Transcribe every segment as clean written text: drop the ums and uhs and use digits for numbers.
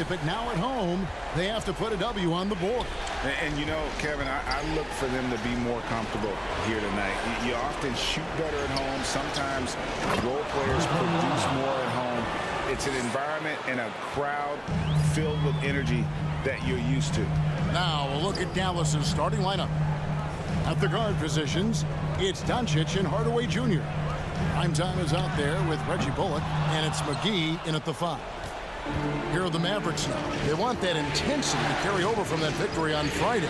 it, but now at home, they have to put a W on the board. And you know, Kevin, I look for them to be more comfortable here tonight. You often shoot better at home. Sometimes role players produce more at home. It's an environment and a crowd filled with energy that you're used to. Now we'll look at Dallas's starting lineup. At the guard positions, it's Doncic and Hardaway Jr. Primetime is out there with Reggie Bullock, and it's McGee in at the 5. Here are the Mavericks now. They want that intensity to carry over from that victory on Friday.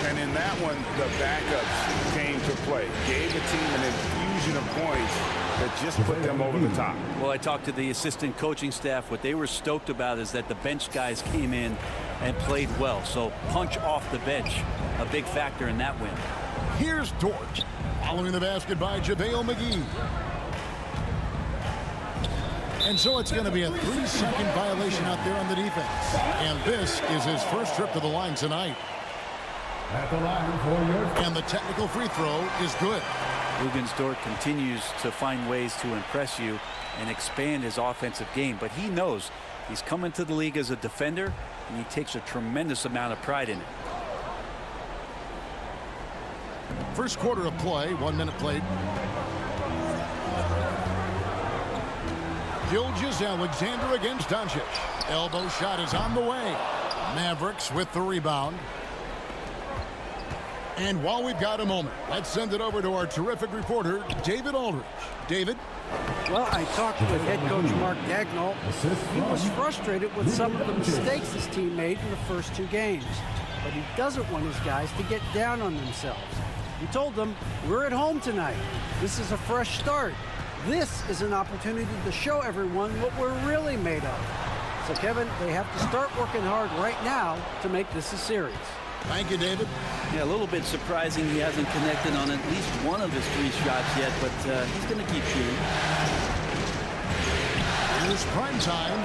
And in that one, the backups came to play. Gave the team an infusion of points that just put them over the top. Well, I talked to the assistant coaching staff. What they were stoked about is that the bench guys came in and played well. So punch off the bench, a big factor in that win. Here's Dort, following the basket by JaVale McGee. And so it's going to be a 3-second violation out there on the defense. And this is his first trip to the line tonight. At the line for your... And the technical free throw is good. Luguentz Dort continues to find ways to impress you and expand his offensive game. But he knows he's coming to the league as a defender, and he takes a tremendous amount of pride in it. First quarter of play, 1 minute played. Gilgeous-Alexander against Doncic. Elbow shot is on the way. Mavericks with the rebound. And while we've got a moment, let's send it over to our terrific reporter, David Aldridge. David? Well, I talked with head coach Mark Dagnall. He was frustrated with some of the mistakes his team made in the first 2 games. But he doesn't want his guys to get down on themselves. He told them, we're at home tonight. This is a fresh start. This is an opportunity to show everyone what we're really made of. So, Kevin, they have to start working hard right now to make this a series. Thank you, David. Yeah, a little bit surprising he hasn't connected on at least one of his 3 shots yet, but he's going to keep shooting. Here's prime time.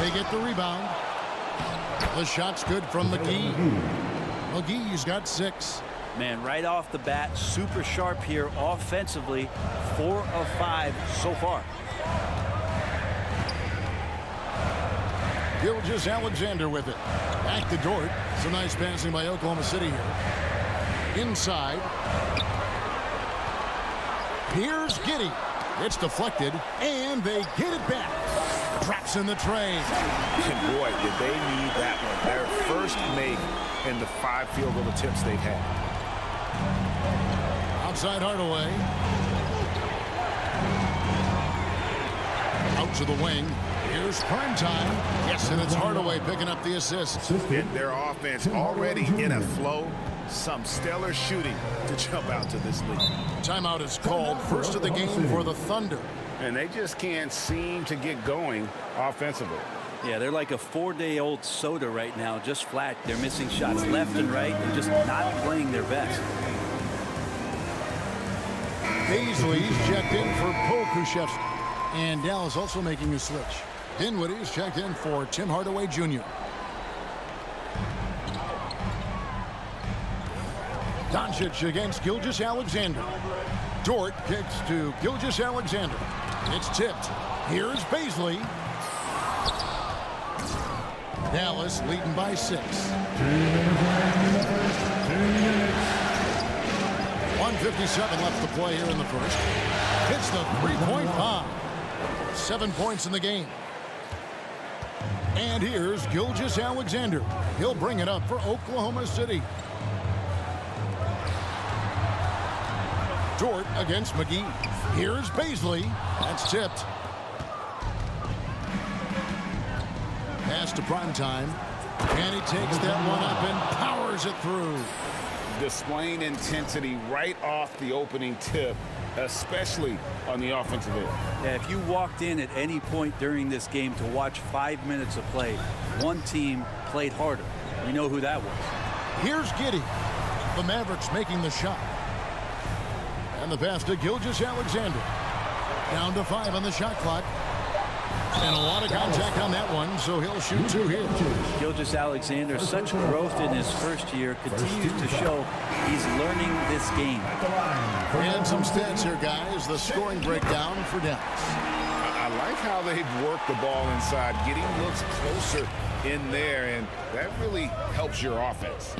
They get the rebound. The shot's good from McGee. McGee's got 6. Man, right off the bat, super sharp here offensively. 4 of 5 so far. Gilgeous-Alexander with it. Back to Dort. Some nice passing by Oklahoma City here. Inside. Here's Giddey. It's deflected, and they get it back. Traps in the tray. And boy, did they need that one. Their first make in the 5 field goal attempts they've had. Outside Hardaway. Out to the wing. Here's prime time. Yes, and it's Hardaway picking up the assist. And their offense already in a flow. Some stellar shooting to jump out to this lead. Timeout is called. First of the game for the Thunder. And they just can't seem to get going offensively. Yeah, they're like a 4-day-old soda right now, just flat. They're missing shots left and right and just not playing their best. Beasley's checked in for Pokuševski. And Dallas also making a switch. Dinwiddie's checked in for Tim Hardaway Jr. Doncic against Gilgeous-Alexander. Dort kicks to Gilgeous-Alexander. It's tipped. Here's Beasley. Dallas leading by 6. 1:57 left to play here in the first. Hits the three-point bomb. 7 points in the game. And here's Gilgeous-Alexander. He'll bring it up for Oklahoma City. Dort against McGee. Here's Beasley. That's tipped. Pass to prime time. And he takes that one up and powers it through. Displaying intensity right off the opening tip, especially on the offensive end. Yeah, if you walked in at any point during this game to watch 5 minutes of play, one team played harder. You know who that was. Here's Giddey. The Mavericks making the shot. And the pass to Gilgeous-Alexander. Down to 5 on the shot clock. And a lot of contact on that one, so he'll shoot 2 here. Gilgeous-Alexander, such growth in his first year, continues to show he's learning this game. And some stats here, guys. The scoring breakdown for Dallas. I like how they've worked the ball inside, getting looks closer in there, and that really helps your offense.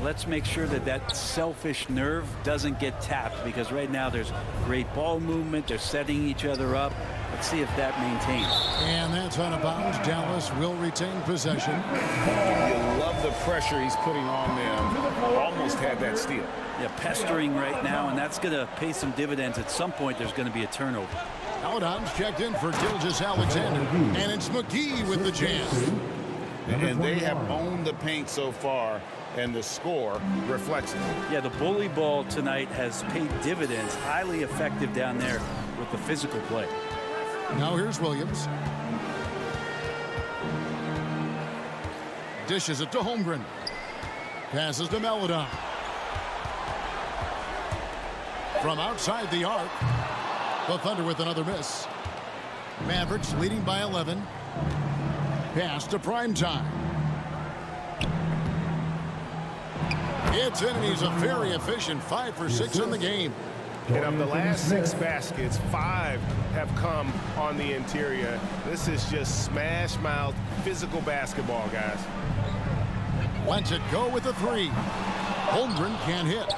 Let's make sure that that selfish nerve doesn't get tapped, because right now there's great ball movement. They're setting each other up. Let's see if that maintains. And that's out of bounds. Dallas will retain possession. You love the pressure he's putting on them. Almost had that steal. Yeah, pestering right now, and that's going to pay some dividends. At some point, there's going to be a turnover. Paladins checked in for Gilgeous-Alexander, and it's McGee with the jam. And they have owned the paint so far, and the score reflects it. Yeah, the bully ball tonight has paid dividends. Highly effective down there with the physical play. Now here's Williams. Dishes it to Holmgren. Passes to Paladin. From outside the arc, the Thunder with another miss. Mavericks leading by 11. Pass to Primetime. It's in, and he's a very efficient 5 for 6 in the game. And of the last 6 baskets, 5 have come on the interior. This is just smash mouth physical basketball, guys. Lets it go with a 3. Holmgren can't hit.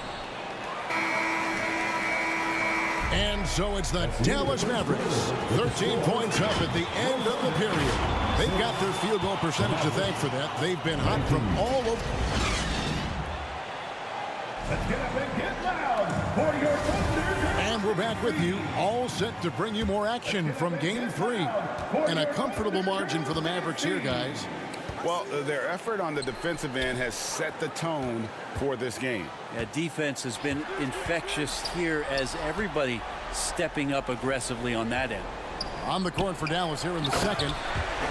And so it's the Dallas Mavericks. 13 points up at the end of the period. They've got their field goal percentage to thank for that. They've been hot from all over. Let's get up and get loud for your Thunder. And we're back with you, all set to bring you more action from Game 3. And a comfortable margin for the Mavericks here, guys. Well, their effort on the defensive end has set the tone for this game. Yeah, defense has been infectious here, as everybody stepping up aggressively on that end. On the court for Dallas here in the second.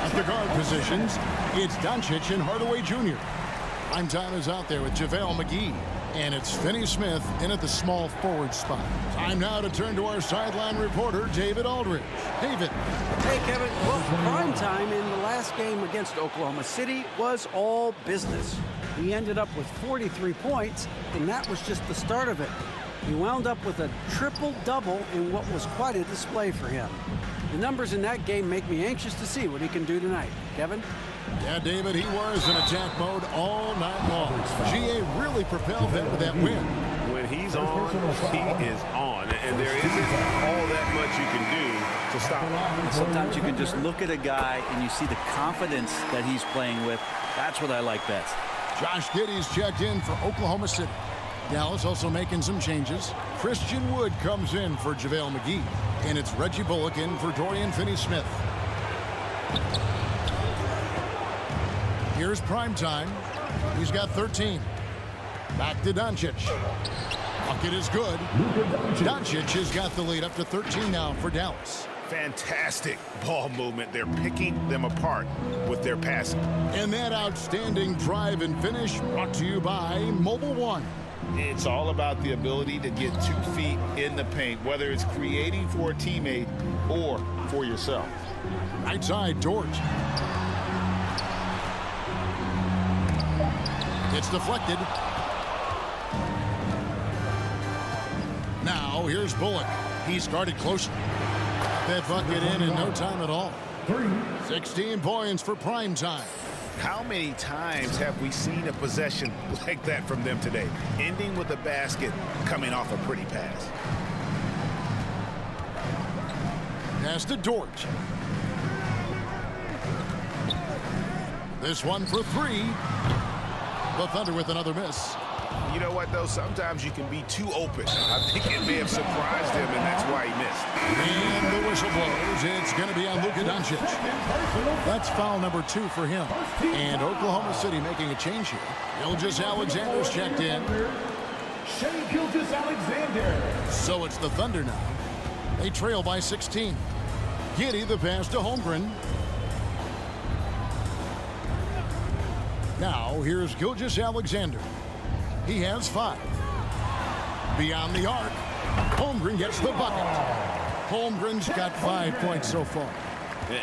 At the guard positions, it's Doncic and Hardaway Jr. Primetime is out there with JaVale McGee. And it's Finney-Smith in at the small forward spot. Time now to turn to our sideline reporter, David Aldridge. David. Hey, Kevin. Well, Primetime in the last game against Oklahoma City was all business. He ended up with 43 points, and that was just the start of it. He wound up with a triple-double in what was quite a display for him. The numbers in that game make me anxious to see what he can do tonight. Kevin? Yeah, David, he was in attack mode all night long. GA really propelled them to that win. When he's on, he is on. And there isn't all that much you can do to stop him. Sometimes you can just look at a guy and you see the confidence that he's playing with. That's what I like best. Josh Giddey's checked in for Oklahoma City. Dallas also making some changes. Christian Wood comes in for JaVale McGee. And it's Reggie Bullock in for Dorian Finney-Smith. Here's Primetime. He's got 13. Back to Doncic. Bucket is good. Doncic has got the lead up to 13 now for Dallas. Fantastic ball movement. They're picking them apart with their passing. And that outstanding drive and finish brought to you by Mobile One. It's all about the ability to get 2 feet in the paint, whether it's creating for a teammate or for yourself. Right side, George. It's deflected. Now, here's Bullock. He started closely. That bucket in no time at all. 16 points for Primetime. How many times have we seen a possession like that from them today, ending with a basket coming off a pretty pass? Pass to George. This one for 3. The Thunder with another miss. You know what, though? Sometimes you can be too open. I think it may have surprised him, and that's why he missed. And the whistle blows. It's going to be on Luka Doncic. That's foul number 2 for him. And Oklahoma City making a change here. Gilgeous-Alexander's checked in. Shea Gilgeous-Alexander. So it's the Thunder now. They trail by 16. Giddey the pass to Holmgren. Now here's Gilgeous-Alexander. He has 5. Beyond the arc, Holmgren gets the bucket. Holmgren's got 5 points so far.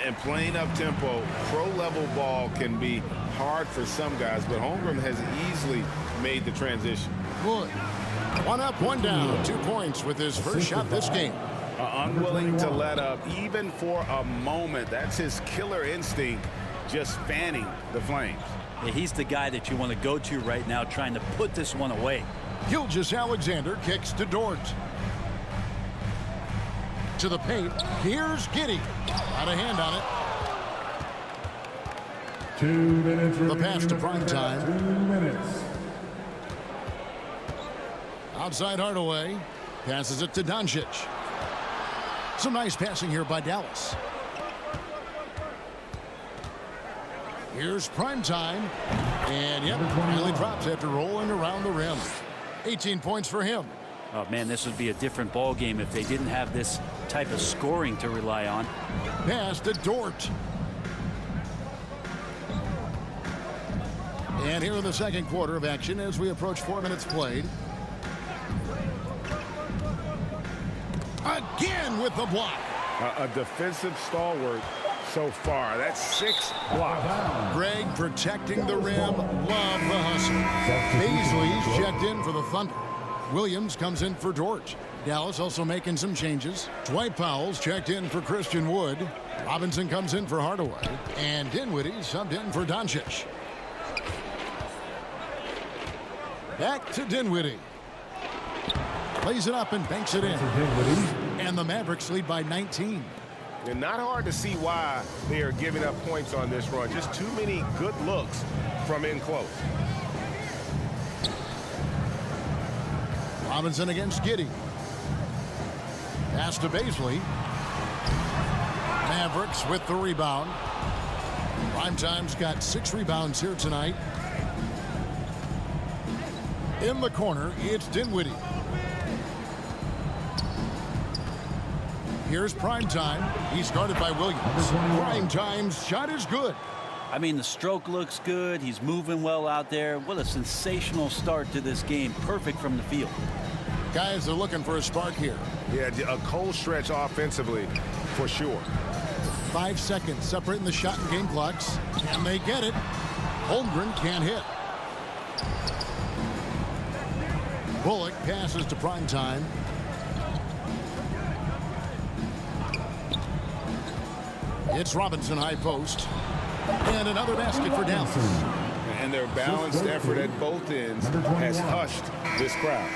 And playing up tempo, pro-level ball can be hard for some guys, but Holmgren has easily made the transition. Good. 1 up, 1 down. 2 points with his first shot this game. Unwilling to let up even for a moment. That's his killer instinct, just fanning the flames. Yeah, he's the guy that you want to go to right now, trying to put this one away. Gilgeous-Alexander kicks to Dort. To the paint. Here's Giddey. Out of hand on it. 2 minutes. The pass to Primetime. 2 minutes. Outside Hardaway. Passes it to Doncic. Some nice passing here by Dallas. Here's Primetime. And yep, finally drops after rolling around the rim. 18 points for him. Oh, man, this would be a different ball game if they didn't have this type of scoring to rely on. Pass to Dort. And here in the second quarter of action as we approach 4 minutes played. Again with the block. A defensive stalwart so far. That's 6 blocks. Greg protecting the rim. Love the hustle. Baisley's checked in for the Thunder. Williams comes in for Dort. Dallas also making some changes. Dwight Powell's checked in for Christian Wood. Robinson comes in for Hardaway. And Dinwiddie subbed in for Doncic. Back to Dinwiddie. Plays it up and banks it in. And the Mavericks lead by 19. And not hard to see why they are giving up points on this run. Just too many good looks from in close. Robinson against Giddey. Pass to Baisley. Mavericks with the rebound. Primetime's got 6 rebounds here tonight. In the corner, it's Dinwiddie. Here's Primetime. He's guarded by Williams. Primetime's shot is good. I mean, the stroke looks good. He's moving well out there. What a sensational start to this game. Perfect from the field. Guys are looking for a spark here. Yeah, a cold stretch offensively for sure. 5 seconds separating the shot and game clocks. And they get it. Holmgren can't hit. Bullock passes to Primetime. It's Robinson high post. And another basket for Dallas. And their balanced effort at both ends has hushed this crowd.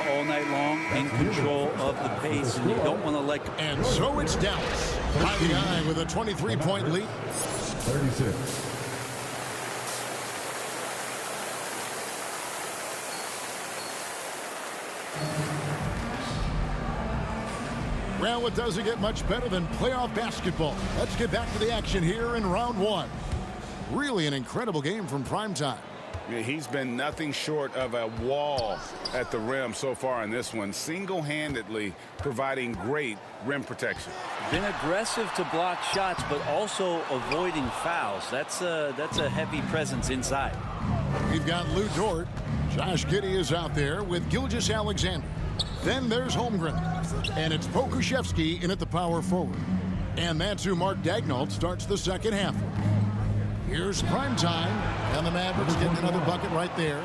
All night long, in control of the pace, and you don't want to let go. And so it's Dallas. By the eye with a 23-point lead. 36. Well, it doesn't get much better than playoff basketball. Let's get back to the action here in round 1. Really an incredible game from Primetime. Yeah, he's been nothing short of a wall at the rim so far in this one, single-handedly providing great rim protection. Been aggressive to block shots, but also avoiding fouls. That's a heavy presence inside. We've got Lou Dort. Josh Giddey is out there with Gilgeous-Alexander. Then there's Holmgren. And it's Pokusevski in at the power forward. And that's who Mark Daigneault starts the second half. Here's Primetime. And the Mavericks getting another bucket right there.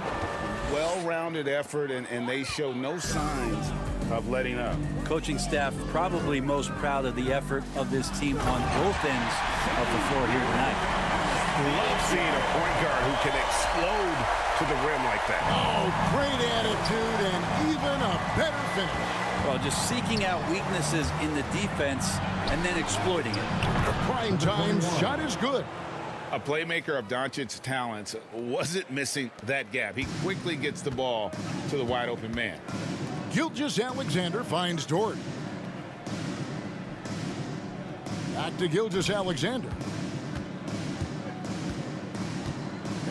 Well-rounded effort, and they show no signs of letting up. Coaching staff probably most proud of the effort of this team on both ends of the floor here tonight. Love seeing a point guard who can explode to the rim like that. Oh, great attitude and even a better finish. Well, just seeking out weaknesses in the defense and then exploiting it. Primetime's shot is good. A playmaker of Doncic's talents wasn't missing that gap. He quickly gets the ball to the wide-open man. Gilgeous-Alexander finds Dort. Back to Gilgeous-Alexander.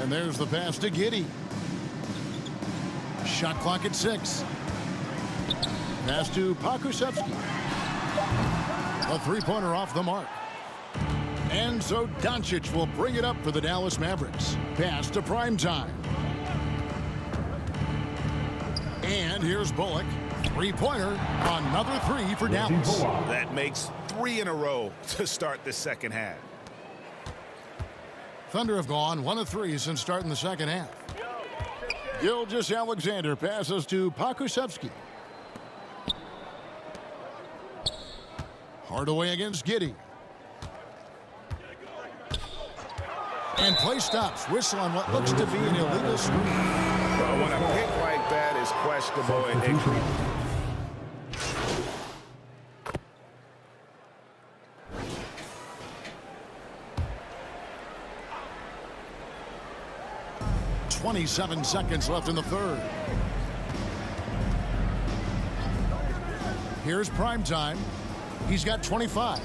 And there's the pass to Giddey. Shot clock at 6. Pass to Pokusevski. A three-pointer off the mark. And so Doncic will bring it up for the Dallas Mavericks. Pass to Primetime. And here's Bullock. Three-pointer. Another 3 for Dallas. That makes 3 in a row to start the second half. Thunder have gone 1 of 3 since starting the second half. Gilgeous-Alexander passes to Pokusevski. Hardaway against Giddey. And play stops. Whistle on what looks to be an illegal screen. When a pick like that is questionable, it 27 seconds left in the third. Here's prime time. He's got 25.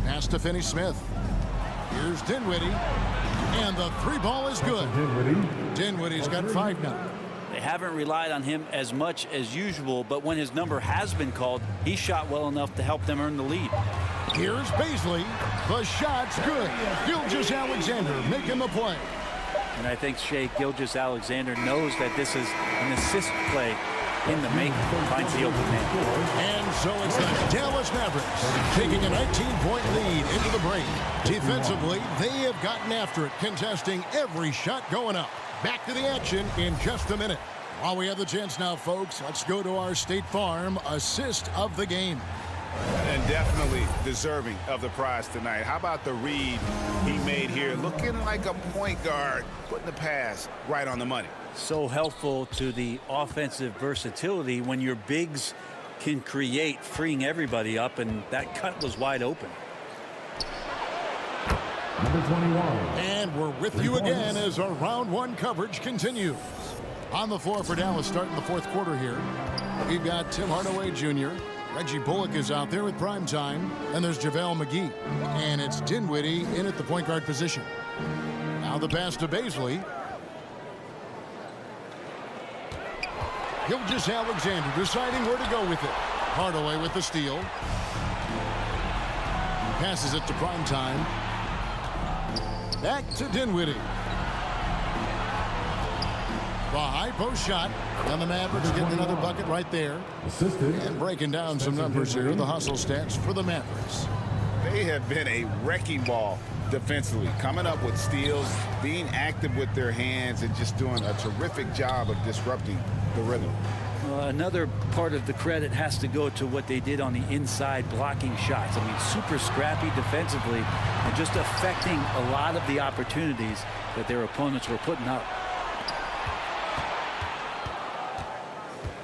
Pass to Finney-Smith. Here's Dinwiddie. And the three ball is good. Dinwiddie's got 5 now. They haven't relied on him as much as usual, but when his number has been called, he shot well enough to help them earn the lead. Here's Baisley. The shot's good. Gilgeous-Alexander making the play. And I think Shai Gilgeous-Alexander knows that this is an assist play in the making. Finds the open man. And so it's the Dallas Mavericks taking a 19-point lead into the break. Defensively, they have gotten after it, contesting every shot going up. Back to the action in just a minute. While we have the chance now, folks, let's go to our State Farm assist of the game. And definitely deserving of the prize tonight. How about the read he made here? Looking like a point guard, putting the pass right on the money. So helpful to the offensive versatility when your bigs can create, freeing everybody up, and that cut was wide open. Number 21. And we're with you again as our round one coverage continues. On the floor for Dallas starting the fourth quarter here. We've got Tim Hardaway Jr., Reggie Bullock is out there with prime time. And there's JaVale McGee. And it's Dinwiddie in at the point guard position. Now the pass to Baisley. Gilgeous-Alexander deciding where to go with it. Hardaway with the steal. Passes it to prime time. Back to Dinwiddie. The high post shot. And the Mavericks getting another bucket right there. Assisted. And breaking down some numbers here. The hustle stats for the Mavericks. They have been a wrecking ball defensively, coming up with steals, being active with their hands, and just doing a terrific job of disrupting the rhythm. Another part of the credit has to go to what they did on the inside blocking shots. I mean, super scrappy defensively and just affecting a lot of the opportunities that their opponents were putting up.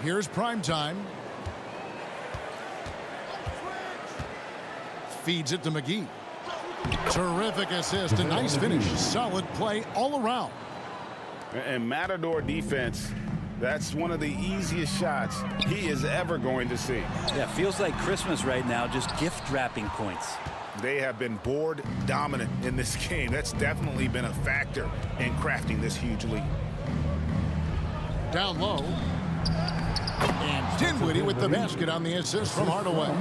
Here's prime time. Feeds it to McGee. Terrific assist, a nice finish. Solid play all around. And Matador defense, that's one of the easiest shots he is ever going to see. Yeah, feels like Christmas right now, just gift wrapping points. They have been board dominant in this game. That's definitely been a factor in crafting this huge lead. Down low. And Dinwiddie with the basket on the assist from Hardaway.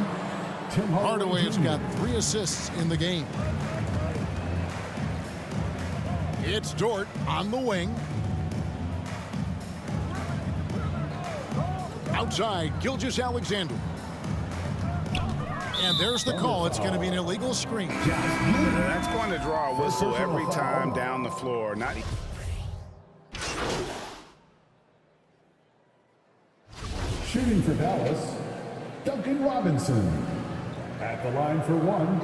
Hardaway has got 3 assists in the game. It's Dort on the wing. Outside, Gilgeous-Alexander. And there's the call. It's going to be an illegal screen. That's going to draw a whistle every time down the floor. Shooting for Dallas, Duncan Robinson. At the line for 1.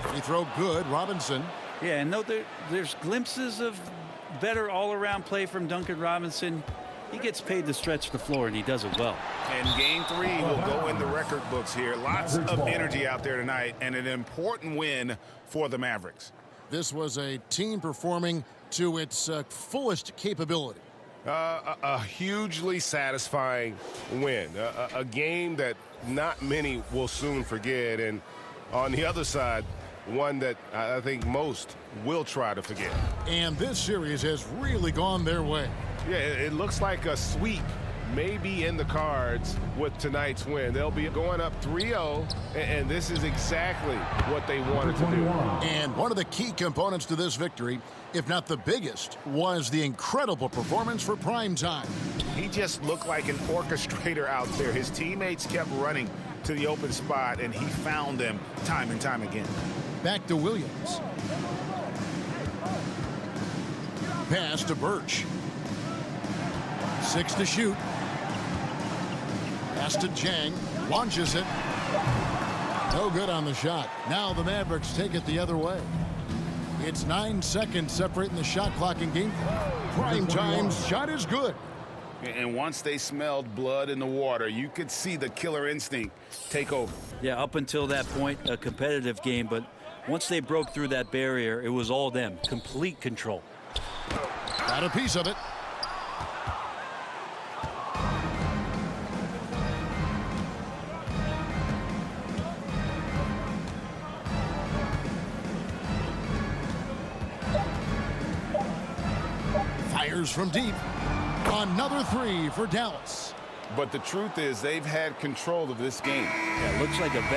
Free throw good, Robinson. Yeah, and there's glimpses of better all-around play from Duncan Robinson. He gets paid to stretch the floor, and he does it well. And game 3 will go in the record books here. Lots of energy out there tonight, and an important win for the Mavericks. This was a team performing to its fullest capability. A hugely satisfying win. A game that not many will soon forget. And on the other side, one that I think most will try to forget. And this series has really gone their way. Yeah, it looks like a sweep may be in the cards with tonight's win. They'll be going up 3-0, and this is exactly what they wanted to do. And one of the key components to this victory, if not the biggest, was the incredible performance for prime time. He just looked like an orchestrator out there. His teammates kept running to the open spot, and he found them time and time again. Back to Williams. Pass to Birch. 6 to shoot. Pass to Jang. Launches it. No good on the shot. Now the Mavericks take it the other way. It's 9 seconds separating the shot clock and game clock. Prime time's shot is good. And once they smelled blood in the water, you could see the killer instinct take over. Yeah, up until that point, a competitive game, but once they broke through that barrier, it was all them. Complete control. Got a piece of it. Fires from deep. Another 3 for Dallas. But the truth is they've had control of this game. Yeah, looks like a